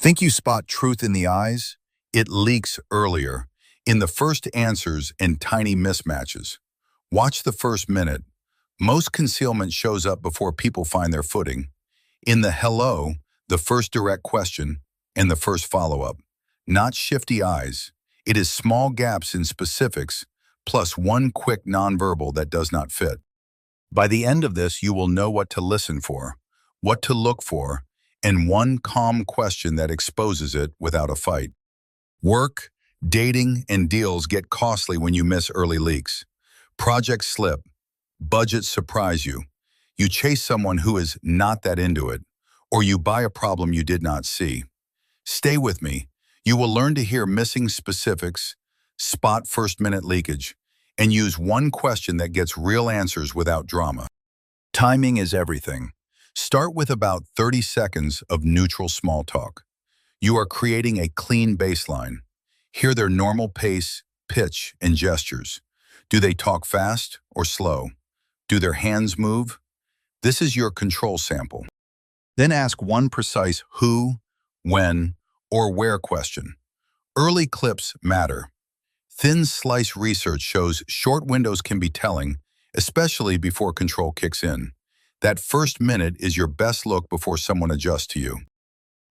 Think you spot truth in the eyes? It leaks earlier, in the first answers and tiny mismatches. Watch the first minute. Most concealment shows up before people find their footing. In the hello, the first direct question, and the first follow-up. Not shifty eyes. It is small gaps in specifics, plus one quick nonverbal that does not fit. By the end of this, you will know what to listen for, what to look for, and one calm question that exposes it without a fight. Work, dating, and deals get costly when you miss early leaks. Projects slip. Budgets surprise you. You chase someone who is not that into it, or you buy a problem you did not see. Stay with me. You will learn to hear missing specifics, spot first-minute leakage, and use one question that gets real answers without drama. Timing is everything. Start with about 30 seconds of neutral small talk. You are creating a clean baseline. Hear their normal pace, pitch, and gestures. Do they talk fast or slow? Do their hands move? This is your control sample. Then ask one precise who, when, or where question. Early clips matter. Thin slice research shows short windows can be telling, especially before control kicks in. That first minute is your best look before someone adjusts to you.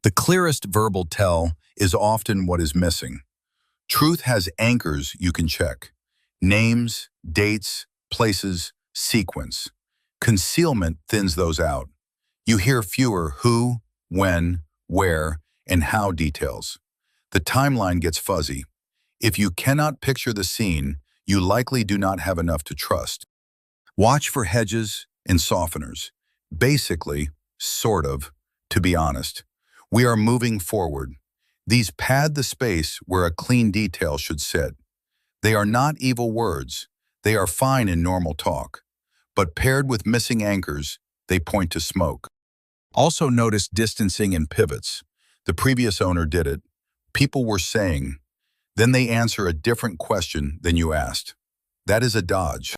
The clearest verbal tell is often what is missing. Truth has anchors you can check. Names, dates, places, sequence. Concealment thins those out. You hear fewer who, when, where, and how details. The timeline gets fuzzy. If you cannot picture the scene, you likely do not have enough to trust. Watch for hedges and softeners. Basically, sort of, to be honest. We are moving forward. These pad the space where a clean detail should sit. They are not evil words. They are fine in normal talk. But paired with missing anchors, they point to smoke. Also notice distancing and pivots. The previous owner did it. People were saying. Then they answer a different question than you asked. That is a dodge.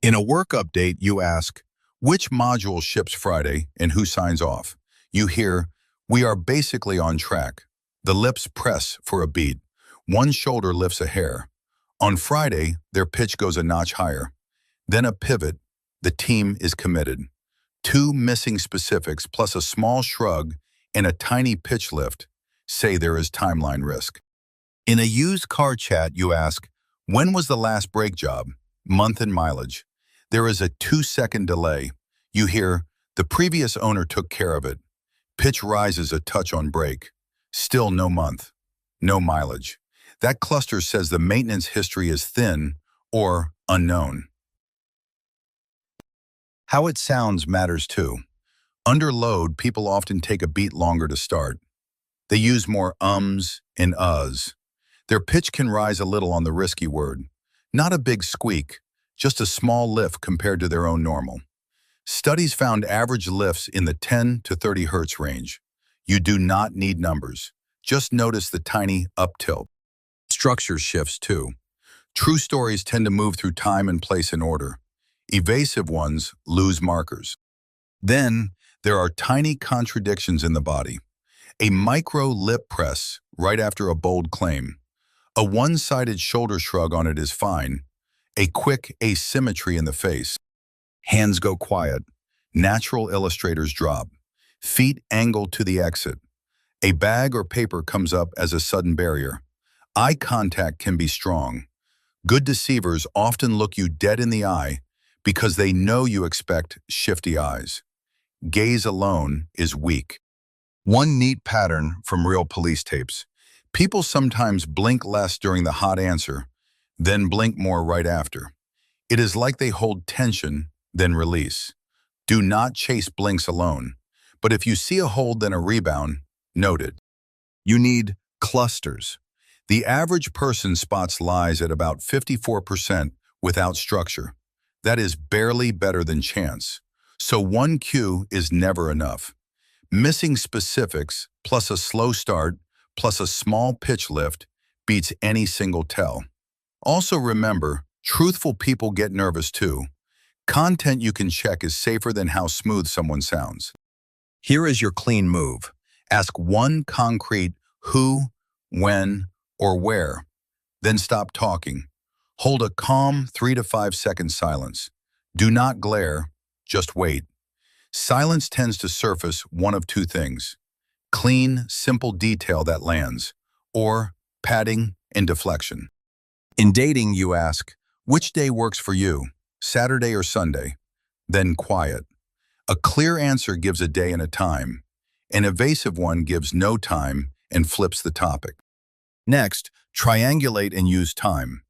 In a work update, you ask, which module ships Friday and who signs off? You hear, we are basically on track. The lips press for a beat. One shoulder lifts a hair. On Friday, their pitch goes a notch higher. Then a pivot. The team is committed. Two missing specifics plus a small shrug and a tiny pitch lift say there is timeline risk. In a used car chat, you ask, when was the last brake job? Month and mileage. There is a 2-second delay. You hear, the previous owner took care of it. Pitch rises a touch on brake. Still no month. No mileage. That cluster says the maintenance history is thin or unknown. How it sounds matters too. Under load, people often take a beat longer to start. They use more ums and uhs. Their pitch can rise a little on the risky word. Not a big squeak, just a small lift compared to their own normal. Studies found average lifts in the 10 to 30 hertz range. You do not need numbers. Just notice the tiny up tilt. Structure shifts too. True stories tend to move through time and place in order. Evasive ones lose markers. Then, there are tiny contradictions in the body. A micro lip press right after a bold claim. A one-sided shoulder shrug on it is fine. A quick asymmetry in the face. Hands go quiet. Natural illustrators drop. Feet angle to the exit. A bag or paper comes up as a sudden barrier. Eye contact can be strong. Good deceivers often look you dead in the eye because they know you expect shifty eyes. Gaze alone is weak. One neat pattern from real police tapes. People sometimes blink less during the hot answer, then blink more right after. It is like they hold tension, then release. Do not chase blinks alone. But if you see a hold then a rebound, note it. You need clusters. The average person spots lies at about 54% without structure. That is barely better than chance. So one cue is never enough. Missing specifics plus a slow start plus a small pitch lift beats any single tell. Also remember, truthful people get nervous too. Content you can check is safer than how smooth someone sounds. Here is your clean move. Ask one concrete who, when, or where. Then stop talking. Hold a calm 3 to 5 second silence. Do not glare, just wait. Silence tends to surface one of two things: clean, simple detail that lands, or padding and deflection. In dating, you ask, which day works for you, Saturday or Sunday? Then quiet. A clear answer gives a day and a time. An evasive one gives no time and flips the topic. Next, triangulate and use time.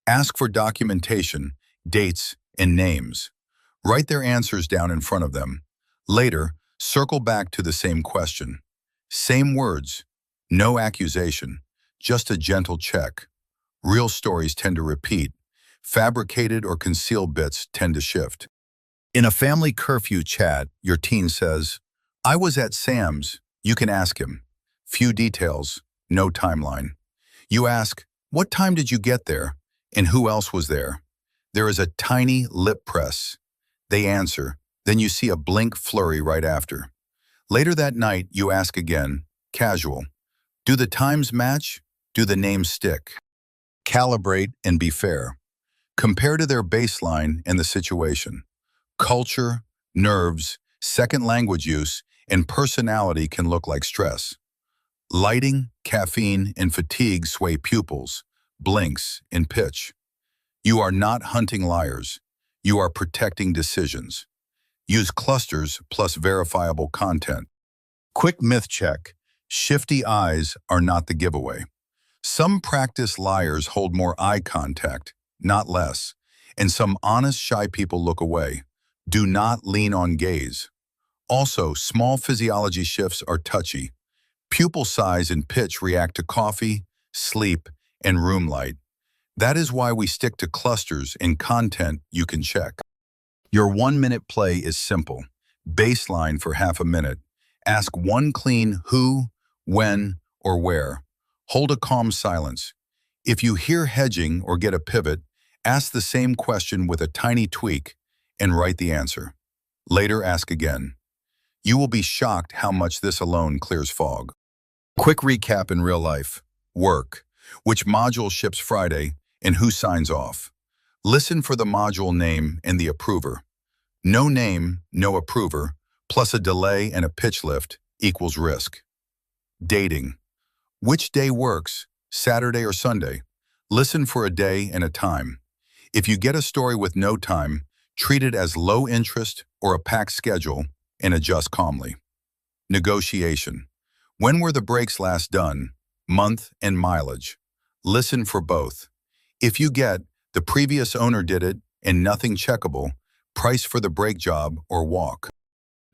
Ask for documentation, dates, and names. Write their answers down in front of them. Later, circle back to the same question. Same words, no accusation, just a gentle check. Real stories tend to repeat. Fabricated or concealed bits tend to shift. In a family curfew chat, your teen says, "I was at Sam's, you can ask him." Few details, no timeline. You ask, "What time did you get there? And who else was there?" There is a tiny lip press. They answer, then you see a blink flurry right after. Later that night, you ask again, casual. Do the times match? Do the names stick? Calibrate and be fair. Compare to their baseline and the situation. Culture, nerves, second language use, and personality can look like stress. Lighting, caffeine, and fatigue sway pupils, blinks, and pitch. You are not hunting liars. You are protecting decisions. Use clusters plus verifiable content. Quick myth check. Shifty eyes are not the giveaway. Some practiced liars hold more eye contact, not less, and some honest shy people look away. Do not lean on gaze. Also, small physiology shifts are touchy. Pupil size and pitch react to coffee, sleep, and room light. That is why we stick to clusters and content you can check. Your 1-minute play is simple. Baseline for half a minute. Ask one clean who, when, or where. Hold a calm silence. If you hear hedging or get a pivot, ask the same question with a tiny tweak and write the answer. Later, ask again. You will be shocked how much this alone clears fog. Quick recap in real life. Work. Which module ships Friday and who signs off? Listen for the module name and the approver. No name, no approver, plus a delay and a pitch lift equals risk. Dating. Which day works, Saturday or Sunday? Listen for a day and a time. If you get a story with no time, treat it as low interest or a packed schedule and adjust calmly. Negotiation. When were the breaks last done? Month and mileage. Listen for both. If you get, the previous owner did it and nothing checkable, price for the break job or walk.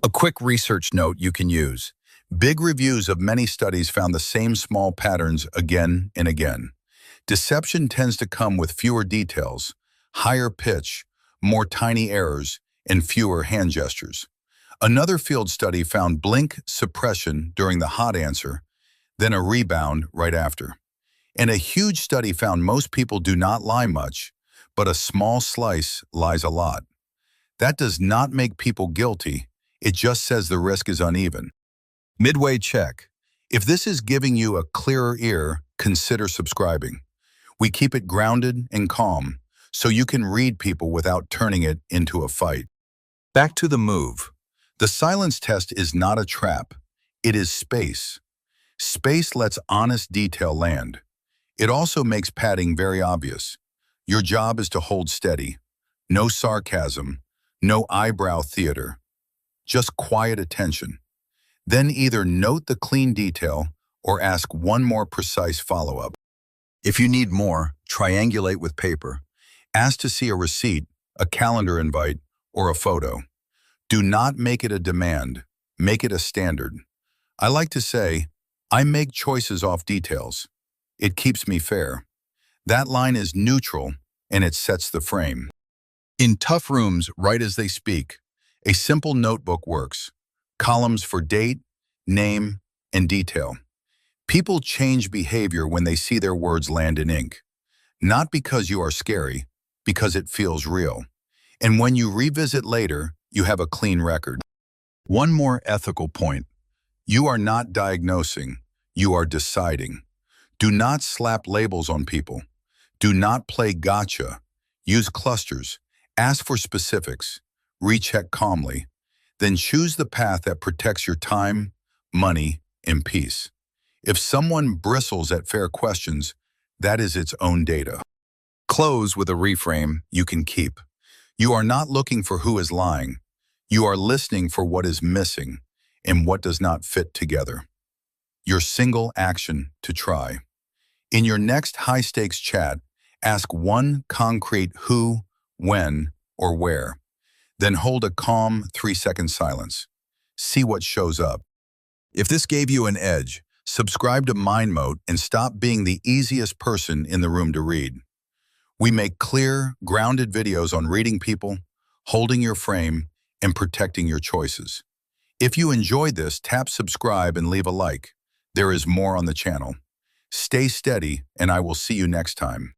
A quick research note you can use. Big reviews of many studies found the same small patterns again and again. Deception tends to come with fewer details, higher pitch, more tiny errors, and fewer hand gestures. Another field study found blink suppression during the hot answer, then a rebound right after. And a huge study found most people do not lie much, but a small slice lies a lot. That does not make people guilty, it just says the risk is uneven. Midway check. If this is giving you a clearer ear, consider subscribing. We keep it grounded and calm, so you can read people without turning it into a fight. Back to the move. The silence test is not a trap. It is space. Space lets honest detail land. It also makes padding very obvious. Your job is to hold steady. No sarcasm, no eyebrow theater. Just quiet attention. Then either note the clean detail or ask one more precise follow-up. If you need more, triangulate with paper. Ask to see a receipt, a calendar invite, or a photo. Do not make it a demand. Make it a standard. I like to say, I make choices off details. It keeps me fair. That line is neutral, and it sets the frame. In tough rooms, write as they speak. A simple notebook works. Columns for date, name, and detail. People change behavior when they see their words land in ink. Not because you are scary, because it feels real. And when you revisit later, you have a clean record. One more ethical point. You are not diagnosing, you are deciding. Do not slap labels on people. Do not play gotcha. Use clusters. Ask for specifics. Recheck calmly. Then choose the path that protects your time, money, and peace. If someone bristles at fair questions, that is its own data. Close with a reframe you can keep. You are not looking for who is lying. You are listening for what is missing and what does not fit together. Your single action to try. In your next high-stakes chat, ask one concrete who, when, or where. Then hold a calm 3-second silence. See what shows up. If this gave you an edge, subscribe to MindMote and stop being the easiest person in the room to read. We make clear, grounded videos on reading people, holding your frame, and protecting your choices. If you enjoyed this, tap subscribe and leave a like. There is more on the channel. Stay steady, and I will see you next time.